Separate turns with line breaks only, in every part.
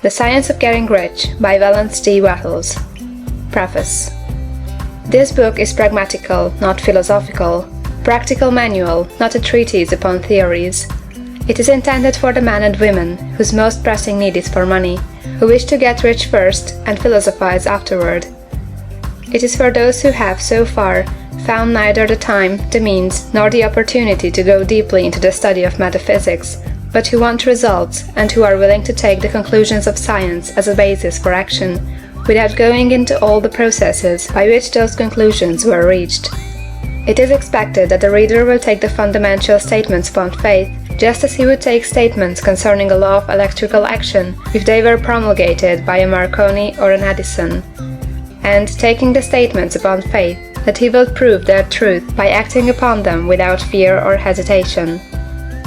The Science of Getting Rich by Wallace D. Wattles. Preface. This book is pragmatical, not philosophical, practical manual, not a treatise upon theories. It is intended for the men and women whose most pressing need is for money, who wish to get rich first and philosophize afterward. It is for those who have, so far, found neither the time, the means, nor the opportunity to go deeply into the study of metaphysics, but who want results and who are willing to take the conclusions of science as a basis for action, without going into all the processes by which those conclusions were reached. It is expected that the reader will take the fundamental statements upon faith, just as he would take statements concerning a law of electrical action if they were promulgated by a Marconi or an Edison, and taking the statements upon faith, that he will prove their truth by acting upon them without fear or hesitation.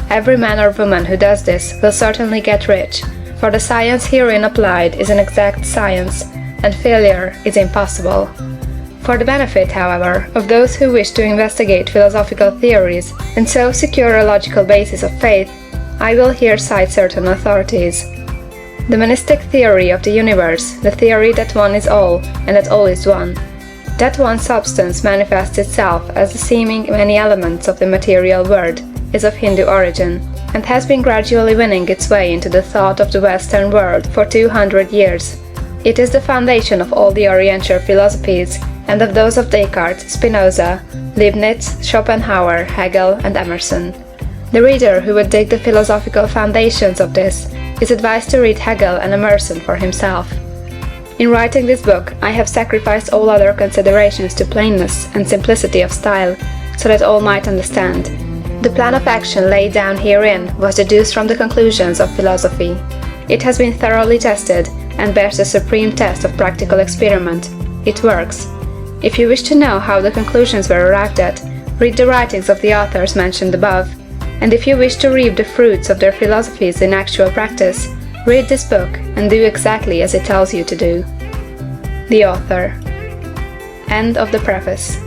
Every man or woman who does this will certainly get rich, for the science herein applied is an exact science, and failure is impossible. For the benefit, however, of those who wish to investigate philosophical theories and so secure a logical basis of faith, I will here cite certain authorities. The monistic theory of the universe, the theory that one is all and that all is one, that one substance manifests itself as the seeming many elements of the material world, is of Hindu origin, and has been gradually winning its way into the thought of the Western world for 200 years. It is the foundation of all the Oriental philosophies, and of those of Descartes, Spinoza, Leibniz, Schopenhauer, Hegel, and Emerson. The reader who would dig the philosophical foundations of this is advised to read Hegel and Emerson for himself. In writing this book, I have sacrificed all other considerations to plainness and simplicity of style, so that all might understand. The plan of action laid down herein was deduced from the conclusions of philosophy. It has been thoroughly tested, and bears the supreme test of practical experiment. It works. If you wish to know how the conclusions were arrived at, read the writings of the authors mentioned above, and if you wish to reap the fruits of their philosophies in actual practice, read this book and do exactly as it tells you to do. The author. End of the preface.